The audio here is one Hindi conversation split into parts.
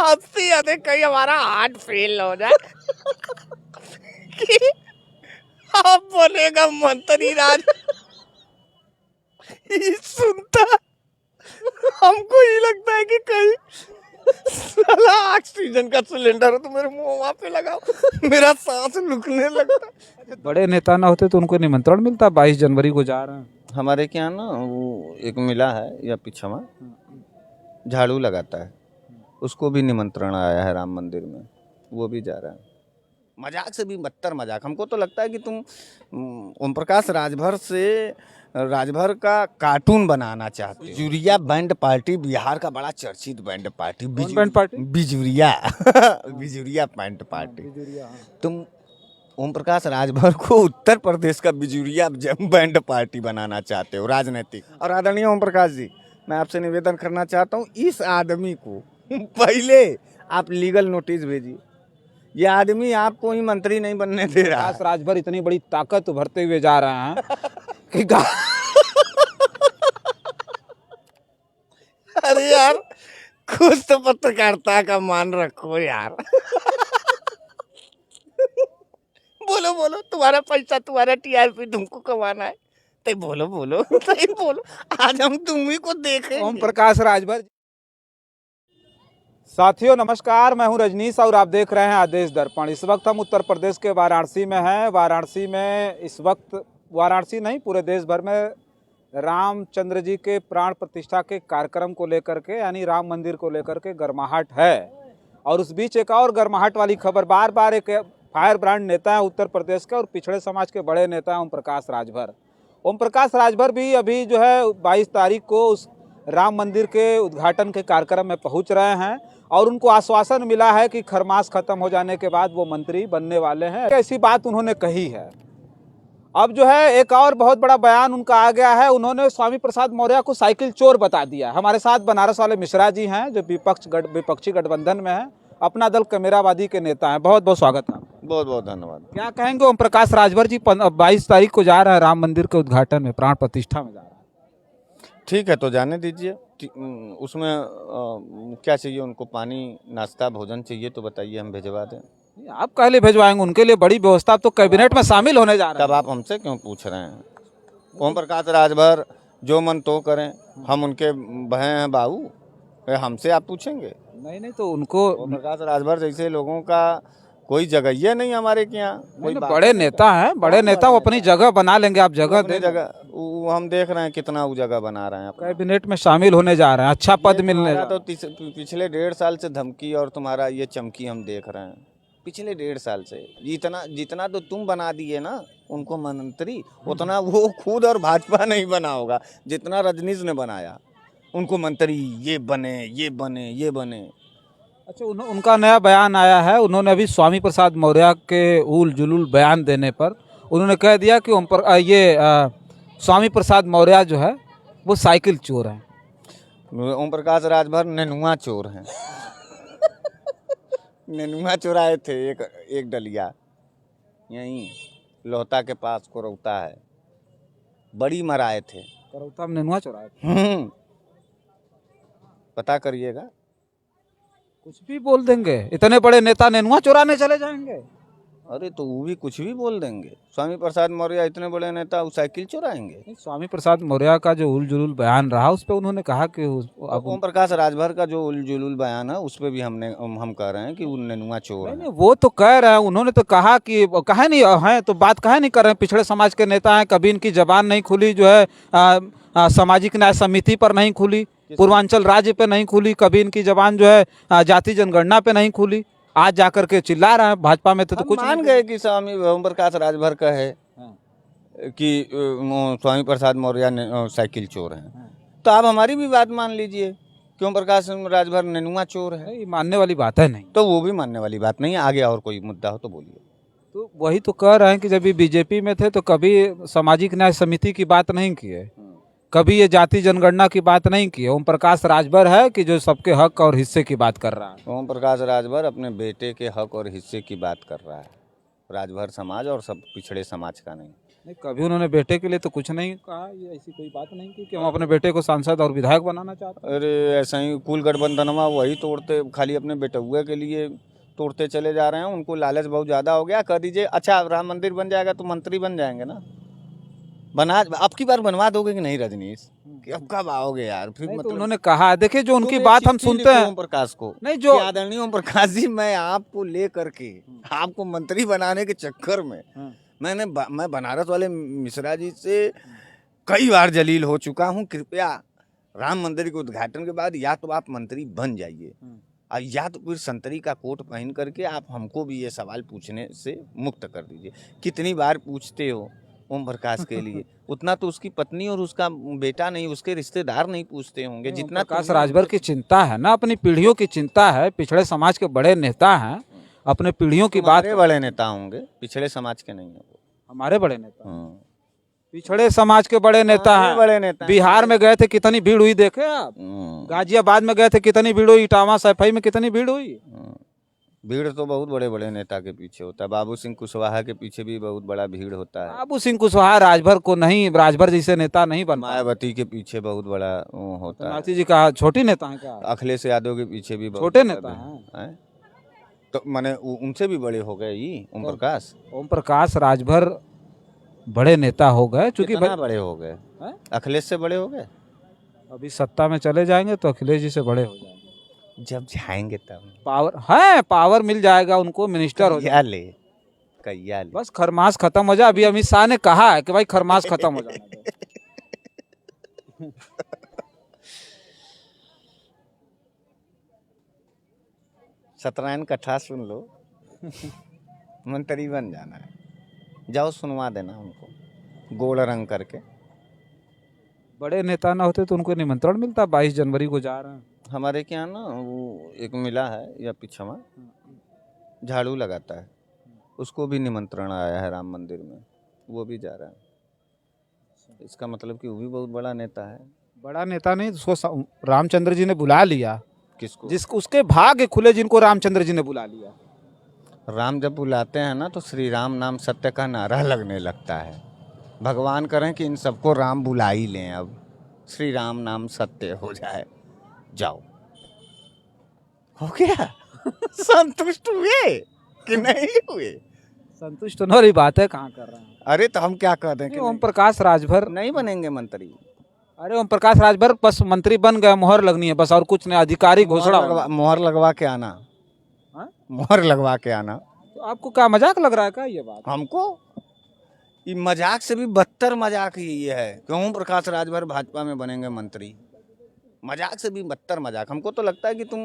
हंसी आते कहीं हमारा हार्ट फेल हो जाए कि अब बनेगा मंत्री राज। ये सुनता हमको ये लगता है कि कहीं साला ऑक्सीजन का सिलेंडर हो तो मेरे मुंह वहां पे लगाओ, मेरा सांस रुकने लगता है। बड़े नेता ना होते तो उनको निमंत्रण मिलता, 22 जनवरी को जा रहे हैं। हमारे क्या ना वो एक मिला है या पिछवा झाड़ू लगाता है, उसको भी निमंत्रण आया है राम मंदिर में, वो भी जा रहा है। मजाक से भी बदतर मजाक। हमको तो लगता है कि तुम ओम प्रकाश राजभर का कार्टून बनाना चाहते हो। बिजुरिया बैंड पार्टी बिहार का बड़ा चर्चित बैंड पार्टी। कौन बैंड पार्टी? बिजुरिया बिजुरिया बैंड पार्टी। तुम ओम प्रकाश राजभर को उत्तर प्रदेश का बिजुरिया बैंड पार्टी बनाना चाहते हो, राजनीतिक। और आदरणीय ओम प्रकाश जी, मैं आपसे निवेदन करना चाहता हूँ, इस आदमी को पहले आप लीगल नोटिस भेजिए। ये आदमी आपको ही मंत्री नहीं बनने दे रहा है। राजभर इतनी बड़ी ताकत उभरते हुए जा रहे हैं कि अरे यार, कुछ तो पत्रकारिता का मान रखो यार। बोलो बोलो, तुम्हारा पैसा, तुम्हारा टीआरपी तुमको कमाना है, तो बोलो बोलो, तो बोलो, आज हम तुम्ही को देखें। ओम प्रकाश राजभर। साथियों नमस्कार, मैं हूं रजनीश और आप देख रहे हैं आदेश दर्पण। इस वक्त हम उत्तर प्रदेश के वाराणसी में हैं। वाराणसी में इस वक्त, वाराणसी नहीं पूरे देश भर में रामचंद्र जी के प्राण प्रतिष्ठा के कार्यक्रम को लेकर के, यानी राम मंदिर को लेकर के गर्माहट है। और उस बीच एक और गर्माहट वाली खबर, बार बार एक फायर ब्रांड नेता है उत्तर प्रदेश के और पिछड़े समाज के बड़े नेता हैं ओम प्रकाश राजभर। ओम प्रकाश राजभर भी अभी जो है 22 तारीख को उस राम मंदिर के उद्घाटन के कार्यक्रम में पहुंच रहे हैं और उनको आश्वासन मिला है कि खरमास खत्म हो जाने के बाद वो मंत्री बनने वाले हैं। ऐसी बात उन्होंने कही है। अब जो है एक और बहुत बड़ा बयान उनका आ गया है। उन्होंने स्वामी प्रसाद मौर्य को साइकिल चोर बता दिया। हमारे साथ बनारस वाले मिश्रा जी हैं जो विपक्षी गठबंधन में हैं, अपना दल कमेरावादी के नेता हैं। बहुत बहुत स्वागत है। बहुत बहुत धन्यवाद। क्या कहेंगे ओम प्रकाश राजभर जी 22 तारीख को जा रहे हैं राम मंदिर के उद्घाटन में, प्राण प्रतिष्ठा में जा रहे हैं। ठीक है, तो जाने दीजिए। उसमें क्या चाहिए उनको? पानी, नाश्ता, भोजन चाहिए तो बताइए, हम भिजवा दें। आप कहले भिजवाएंगे, उनके लिए बड़ी व्यवस्था तो कैबिनेट में शामिल होने जा रहा है। तब आप हमसे क्यों पूछ रहे हैं? ओम प्रकाश राजभर जो मन तो करें, हम उनके बहन हैं बाबू, हमसे आप पूछेंगे? नहीं नहीं, तो उनको ओम प्रकाश राजभर जैसे लोगों का कोई जगह ही नहीं हमारे के यहाँ। कोई बड़े नेता हैं, बड़े नेता वो अपनी जगह बना लेंगे। आप जगह दे जगह, हम देख रहे हैं कितना वो जगह बना रहे हैं। कैबिनेट में शामिल होने जा रहे हैं, अच्छा पद मिलने जा तो पिछले 1.5 साल से धमकी और तुम्हारा ये चमकी हम देख रहे हैं। पिछले 1.5 साल से जितना तो तुम बना दिए ना उनको मंत्री, उतना वो खुद और भाजपा नहीं बना होगा जितना रजनीश ने बनाया उनको मंत्री। ये बने, ये बने, ये बने। अच्छा, उनका नया बयान आया है। उन्होंने अभी स्वामी प्रसाद मौर्य के उल जुलूल बयान देने पर उन्होंने कह दिया कि स्वामी प्रसाद मौर्य जो है वो साइकिल चोर हैं। ओम प्रकाश राजभर नेनुआ चोर हैं। नेनुआ चुराए थे एक डलिया यहीं लोहता के पास, कोरौता है, बड़ी मराए थे। कोरौता में नेनुआ चुराए थे? पता करिएगा। कुछ भी बोल देंगे, इतने बड़े नेता नेनुआ चुराने चले जाएंगे? अरे तो वो भी कुछ भी बोल देंगे। स्वामी प्रसाद मौर्य इतने बड़े नेता, वो साइकिल चुराएंगे? स्वामी प्रसाद मौर्य का जो उल जुलूल बयान रहा उस पर उन्होंने कहा कि अब ओम प्रकाश राजभर का जो उल जुलूल बयान है उस पर भी हम कह रहे हैं कि वो नेनुआ चोर है। वो तो कह रहे हैं, उन्होंने तो कहा कि कहे नहीं है, तो बात कहे नहीं कर रहे हैं। पिछड़े समाज के नेता हैं, कभी इनकी जबान नहीं खुली जो है सामाजिक न्याय समिति पर नहीं खुली, पूर्वांचल राज्य पे नहीं खुली, कभी इनकी जबान जो है जाति जनगणना पे नहीं खुली। आज जाकर के चिल्ला रहे हैं भाजपा में तो कुछ मान गए कि स्वामी ओम प्रकाश राजभर का है कि स्वामी प्रसाद मौर्य साइकिल चोर हैं। तो आप हमारी भी बात मान लीजिए कि ओम प्रकाश राजभर नेनुआ चोर है। ये मानने वाली बात है नहीं, तो वो भी मानने वाली बात नहीं है। आगे और कोई मुद्दा हो तो बोलिए। तो वही तो कह रहे हैं कि जब भी बीजेपी में थे तो कभी सामाजिक न्याय समिति की बात नहीं की है, कभी ये जाति जनगणना की बात नहीं की है। ओम प्रकाश राजभर है कि जो सबके हक और हिस्से की बात कर रहा है। ओम प्रकाश राजभर अपने बेटे के हक और हिस्से की बात कर रहा है, राजभर समाज और सब पिछड़े समाज का नहीं। नहीं, कभी उन्होंने बेटे के लिए तो कुछ नहीं कहा, ये ऐसी कोई बात नहीं की कि हम अपने बेटे को सांसद और विधायक बनाना चाहते हैं। अरे ऐसा ही कुल गठबंधनवा वही तोड़ते, खाली अपने बेटुए के लिए तोड़ते चले जा रहे हैं। उनको लालच बहुत ज़्यादा हो गया। कह दीजिए अच्छा राम मंदिर बन जाएगा तो मंत्री बन जाएंगे ना। बना अब की बार बनवा दोगे कि नहीं रजनीश? कि अब कब आओगे यार फिर? नहीं, तो मतलब उन्होंने कहा, देखिए जो उनकी तुम एक बात हम चिट्ठी सुनते लिखो हैं। ओम प्रकाश को, नहीं, जो कि आदरणीय ओम प्रकाश जी, मैं आपको ले करके आपको मंत्री बनाने के चक्कर में मैं बनारस वाले मिश्रा जी से कई बार जलील हो चुका हूँ। कृपया राम मंदिर के उद्घाटन के बाद या तो आप मंत्री बन जाइए और या तो फिर संतरी का कोट पहन करके आप हमको भी ये सवाल पूछने से मुक्त कर दीजिए। कितनी बार पूछते हो ओम प्रकाश के लिए? उतना तो उसकी पत्नी और उसका बेटा नहीं, उसके रिश्तेदार नहीं पूछते होंगे जितना प्रकाश तुम्हें- राजभर की चिंता है ना, अपनी पीढ़ियों की चिंता है, पिछड़े समाज के बड़े नेता हैं, अपने पीढ़ियों की बात। तुम्हारे बड़े नेता होंगे, पिछड़े समाज के नहीं है वो। हमारे बड़े नेता, हाँ। पिछड़े समाज के बड़े नेता हमारे हैं। बड़े नेता हैं। बिहार में गए थे, कितनी भीड़ हुई देखे आप? गाजियाबाद में गए थे, कितनी भीड़ हुई? इटावा सफाई में कितनी भीड़ हुई? भीड़ तो बहुत बड़े बड़े नेता के पीछे होता है। बाबू सिंह कुशवाहा के पीछे भी बहुत बड़ा भीड़ होता है। बाबू सिंह कुशवाहा राजभर को नहीं, राजभर जैसे नेता नहीं बन पाए। मायावती के पीछे बहुत बड़ा वो होता है। नाथी जी कहा छोटी नेता है क्या? अखिलेश यादव के पीछे भी बहुत छोटे बड़ा नेता भीड़ है। तो माने उनसे भी बड़े हो गए ये ओम प्रकाश। ओम प्रकाश राजभर बड़े नेता हो गए, चूंकि कितना बड़े हो गए? हैं? अखिलेश से बड़े हो गए। अभी सत्ता में चले जाएंगे तो अखिलेश जी से बड़े हो जाएंगे। जब जाएंगे तब पावर है, पावर मिल जाएगा उनको, मिनिस्टर हो कैया ले कैया ले। बस खरमास खत्म हो जाए। अभी अमित शाह ने कहा है कि भाई खरमास खत्म हो जाना दो। सत्यनारायण कथा सुन लो, मंत्री बन जाना है। जाओ सुनवा देना उनको गोड़ रंग करके। बड़े नेता ना होते तो उनको निमंत्रण मिलता। 22 जनवरी को जा रहे हैं। हमारे क्या ना वो एक मिला है या पिछवा झाड़ू लगाता है, उसको भी निमंत्रण आया है राम मंदिर में, वो भी जा रहा है। इसका मतलब कि वो भी बहुत बड़ा नेता है। बड़ा नेता नहीं, उसको रामचंद्र जी ने बुला लिया। किसको? जिसको उसके भाग्य खुले, जिनको रामचंद्र जी ने बुला लिया। राम जब बुलाते हैं ना तो श्री राम नाम सत्य का नारा लगने लगता है। भगवान करें कि इन सबको राम बुला ही लें, अब श्री राम नाम सत्य हो जाए। जाओ, हो गया। संतुष्ट हुए कि नहीं हुए? संतुष्ट होने वाली बात है, कहाँ कर रहे हैं? अरे तो हम क्या कर दें कि ओम प्रकाश राजभर नहीं बनेंगे मंत्री? अरे ओम प्रकाश राजभर बस मंत्री बन गए, मोहर लगनी है बस, और कुछ नहीं, अधिकारी घोषणा। मोहर लगवा के आना। हाँ? मोहर लगवा के आना। तो आपको क्या मजाक लग रहा है क्या ये बात? हमको ये मजाक से भी बदतर मजाक ये है कि ओम प्रकाश राजभर भाजपा में बनेंगे मंत्री। मजाक से भी बदतर मजाक। हमको तो लगता है कि तुम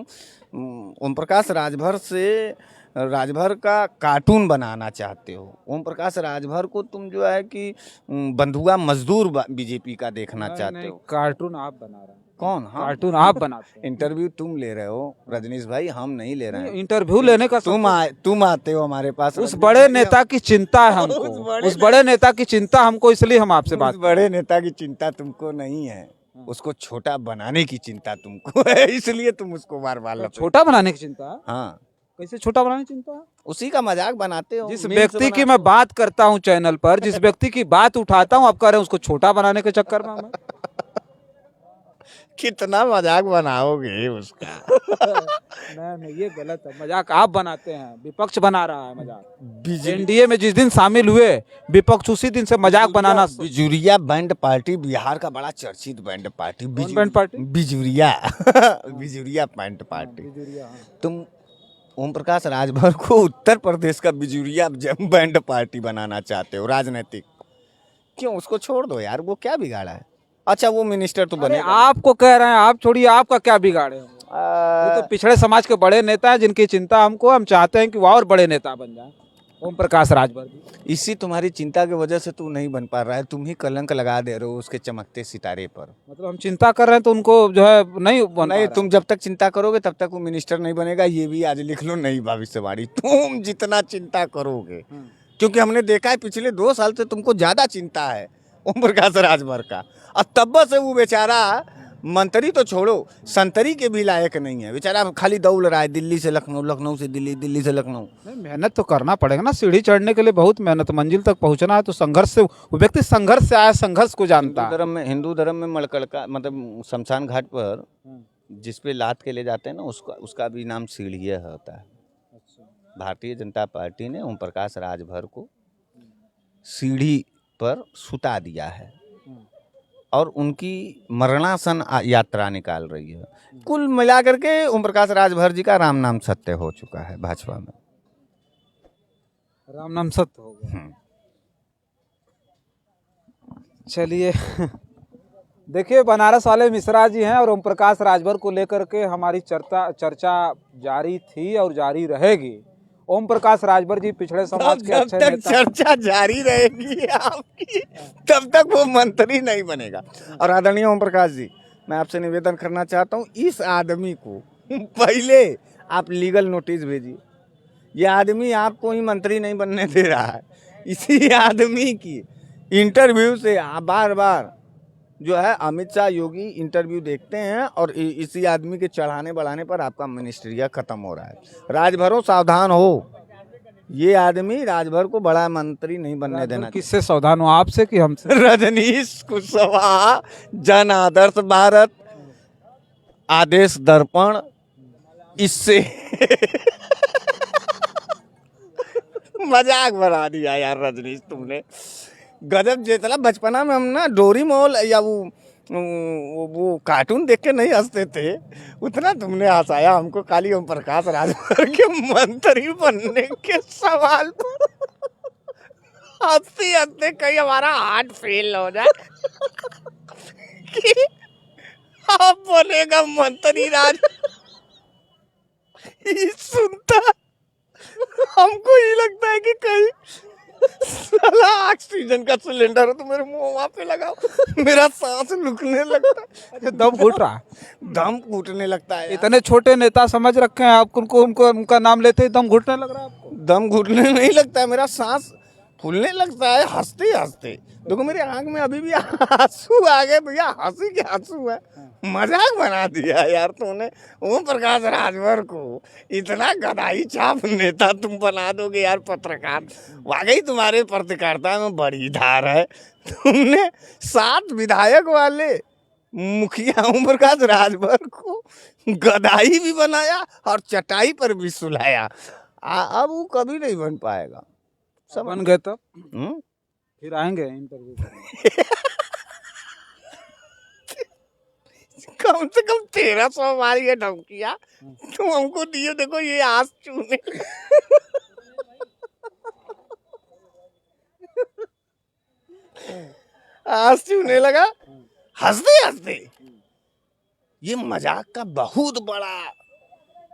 ओम प्रकाश राजभर से राजभर का कार्टून बनाना चाहते हो। ओम प्रकाश राजभर को तुम जो है कि बंधुआ मजदूर बीजेपी का देखना चाहते हो। कार्टून आप बना रहे हैं। कौन? हाँ, कार्टून आप बनाते हैं। इंटरव्यू तुम ले रहे हो रजनीश भाई, हम नहीं ले रहे हैं। इंटरव्यू लेने का तुम आते हो हमारे पास। उस बड़े नेता की चिंता है हमको, उस बड़े नेता की चिंता हमको, इसलिए हम आपसे बात। उस बड़े नेता की चिंता तुमको नहीं है, उसको छोटा बनाने की चिंता तुमको है, इसलिए तुम उसको बार बार छोटा बनाने की चिंता है? हाँ, कैसे छोटा बनाने की चिंता है? उसी का मजाक बनाते हो। जिस व्यक्ति की मैं बात करता हूँ चैनल पर, जिस व्यक्ति की बात उठाता हूँ, आप कह रहे हैं उसको छोटा बनाने के चक्कर में हमें। कितना मजाक बनाओगे उसका? नहीं, ये गलत है। मजाक आप बनाते हैं, विपक्ष बना रहा है मजाक। एनडीए में जिस दिन शामिल हुए विपक्ष, उसी दिन से मजाक बनाना। बिजुरिया बैंड पार्टी बिहार का बड़ा चर्चित बैंड पार्टी। Band party? बिजुरिया। बिजुरिया बैंड पार्टी। तुम ओम प्रकाश राजभर को उत्तर प्रदेश का बिजुरिया बैंड पार्टी बनाना चाहते हो राजनीतिक। क्यों? उसको छोड़ दो यार, वो क्या बिगाड़ा है? अच्छा वो मिनिस्टर तो बने। आपको कह रहे हैं, आप छोड़िए, आपका क्या बिगाड़े? वो तो पिछड़े समाज के बड़े नेता हैं जिनकी चिंता हमको, हम चाहते हैं कि वो और बड़े नेता बन जाए। ओम प्रकाश राजभर इसी तुम्हारी चिंता की वजह से तू नहीं बन पा रहा है। तुम ही कलंक लगा दे रहे हो उसके चमकते सितारे पर। मतलब हम चिंता कर रहे हैं तो उनको जो है नहीं तुम जब तक चिंता करोगे तब तक वो मिनिस्टर नहीं बनेगा। ये भी आज लिख लो, नई भविष्यवाणी। तुम जितना चिंता करोगे, क्योंकि हमने देखा है पिछले 2 साल से तुमको ज्यादा चिंता है ओम प्रकाश राजभर का। और तब से वो बेचारा मंत्री तो छोड़ो, संतरी के भी लायक नहीं है बेचारा, खाली दौड़ रहा है दिल्ली से लखनऊ, लखनऊ से दिल्ली, दिल्ली से लखनऊ। नहीं, मेहनत तो करना पड़ेगा ना, सीढ़ी चढ़ने के लिए बहुत मेहनत, मंजिल तक पहुंचना है तो संघर्ष से, वो व्यक्ति संघर्ष से आया, संघर्ष को जानता है। हिंदू धर्म में मड़कड़का मतलब शमशान घाट पर जिस पे लाद के ले जाते हैं ना, उसका भी नाम सीढ़िया होता है। भारतीय जनता पार्टी ने ओम प्रकाश राजभर को सीढ़ी पर सुता दिया है और उनकी मरणासन यात्रा निकाल रही है। कुल मिलाकर के ओम प्रकाश राजभर जी का राम नाम सत्य हो चुका है भाजपा में। राम नाम सत्य हो गया। चलिए देखिए, बनारस वाले मिश्रा जी हैं और ओम प्रकाश राजभर को लेकर के हमारी चर्चा जारी थी और जारी रहेगी। ओम प्रकाश राजभर जी पिछड़े समाज के अच्छे जब तक नेता, चर्चा जारी रहेगी आपकी, तब तक वो मंत्री नहीं बनेगा। और आदरणीय ओम प्रकाश जी, मैं आपसे निवेदन करना चाहता हूँ, इस आदमी को पहले आप लीगल नोटिस भेजिए। ये आदमी आपको ही मंत्री नहीं बनने दे रहा है। इसी आदमी की इंटरव्यू से बार बार जो है अमित शाह, योगी इंटरव्यू देखते हैं और इसी आदमी के चढ़ाने बढ़ाने पर आपका मिनिस्ट्रिया खत्म हो रहा है। राजभरों सावधान हो, ये आदमी राजभर को बड़ा मंत्री नहीं बनने देना। किससे सावधान हो, आपसे कि हमसे? रजनीश कुशवाहा, जन आदर्श भारत, आदेश दर्पण, इससे मजाक बना दिया यार रजनीश तुमने, गजब। जितना बचपना में हम ना डोरी मॉल या वो कार्टून देख के नहीं हंसते थे, उतना तुमने हंसाया हमको काली ओम प्रकाश राजभर के मंत्री बनने के सवाल पर। हंसते हंसते कहीं हमारा हार्ट फेल हो जाए कि आप बनेगा मंत्री राज। ये सुनता हमको ये लगता है कि कहीं साला ऑक्सीजन का सिलेंडर हो तो मेरे मुंह वहां पे लगाओ, मेरा सांस रुकने लगता है। अच्छा, दम घुट रहा है? दम घुटने लगता है। इतने छोटे नेता समझ रखे हैं आप, उनको उनका नाम लेते ही दम घुटने लग रहा है आपको? दम घुटने नहीं लगता है, मेरा सांस फूलने लगता है हंसते हंसते। देखो मेरे आंख में अभी भी आंसू आ गए भैया, हंसी के आंसू है। मजाक बना दिया यार तुमने ओम प्रकाश राजभर को, इतना गदाई चाप नेता तुम बना दोगे यार पत्रकार। वाकई तुम्हारे पत्रकारिता में बड़ी धार है। तुमने 7 विधायक वाले मुखिया ओम प्रकाश राजभर को गदाई भी बनाया और चटाई पर भी सुलाया। अब वो कभी नहीं बन पाएगा। सब बन गए तब फिर आएंगे इंटरव्यू। कम से कम 1300 हमारी ये धमकियां तुम हमको दिए। देखो ये आस चूने आस चूने लगा हंसते हंसते। ये मजाक का बहुत बड़ा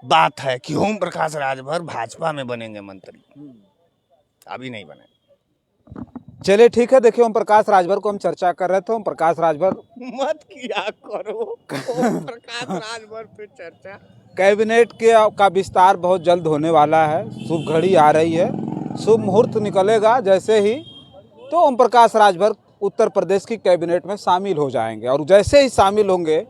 बात है कि ओम प्रकाश राजभर भाजपा में बनेंगे मंत्री, अभी नहीं बने। चलिए ठीक है, देखिए ओम प्रकाश राजभर को हम चर्चा कर रहे थे। ओम प्रकाश राजभर मत किया करो ओम प्रकाश राजभर पे चर्चा। कैबिनेट का विस्तार बहुत जल्द होने वाला है, शुभ घड़ी आ रही है, शुभ मुहूर्त निकलेगा जैसे ही, तो ओम प्रकाश राजभर उत्तर प्रदेश की कैबिनेट में शामिल हो जाएंगे। और जैसे ही शामिल होंगे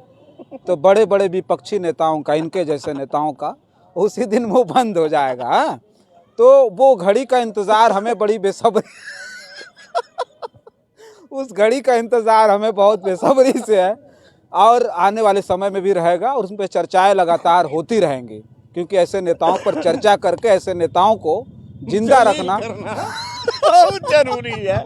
तो बड़े बड़े विपक्षी नेताओं का, इनके जैसे नेताओं का उसी दिन मुंह बंद हो जाएगा। हाँ? तो वो घड़ी का इंतज़ार हमें बड़ी बेसब्री उस घड़ी का इंतज़ार हमें बहुत बेसब्री से है और आने वाले समय में भी रहेगा और उस पर चर्चाएं लगातार होती रहेंगी, क्योंकि ऐसे नेताओं पर चर्चा करके ऐसे नेताओं को जिंदा रखना बहुत जरूरी है।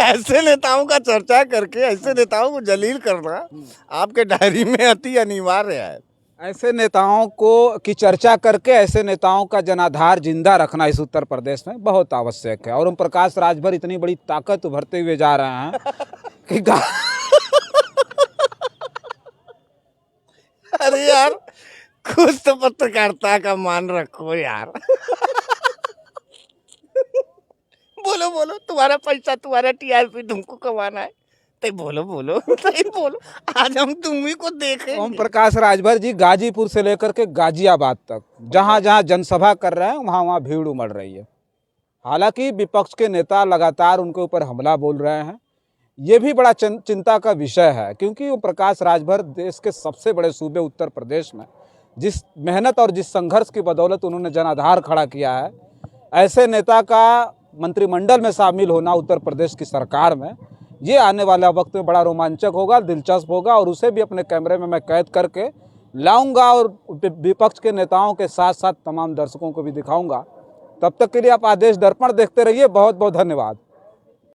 ऐसे नेताओं का चर्चा करके ऐसे नेताओं को जलील करना आपके डायरी में अति अनिवार्य है। ऐसे नेताओं को की चर्चा करके ऐसे नेताओं का जनाधार जिंदा रखना इस उत्तर प्रदेश में बहुत आवश्यक है। और ओम प्रकाश राजभर इतनी बड़ी ताकत उभरते हुए जा रहे हैं कि अरे यार कुछ तो पत्रकारिता का मान रखो यार। बोलो बोलो, तुम्हारा पैसा, तुम्हारा टीआरपी तुमको कमाना है, तो बोलो बोलो बोलो, आज हम तुम्ही को देखें। ओम प्रकाश राजभर जी गाजीपुर से लेकर के गाजियाबाद तक जहां जहां जनसभा कर रहे हैं वहां वहां भीड़ उमड़ रही है। हालांकि विपक्ष के नेता लगातार उनके ऊपर हमला बोल रहे हैं। ये भी बड़ा चिंता का विषय है, क्योंकि वो प्रकाश राजभर देश के सबसे बड़े सूबे उत्तर प्रदेश में जिस मेहनत और जिस संघर्ष की बदौलत उन्होंने जनाधार खड़ा किया है, ऐसे नेता का मंत्रिमंडल में शामिल होना उत्तर प्रदेश की सरकार में, ये आने वाला वक्त में बड़ा रोमांचक होगा, दिलचस्प होगा, और उसे भी अपने कैमरे में मैं कैद करके लाऊंगा और विपक्ष के नेताओं के साथ साथ तमाम दर्शकों को भी दिखाऊंगा। तब तक के लिए आप आदेश दर्पण देखते रहिए। बहुत बहुत धन्यवाद।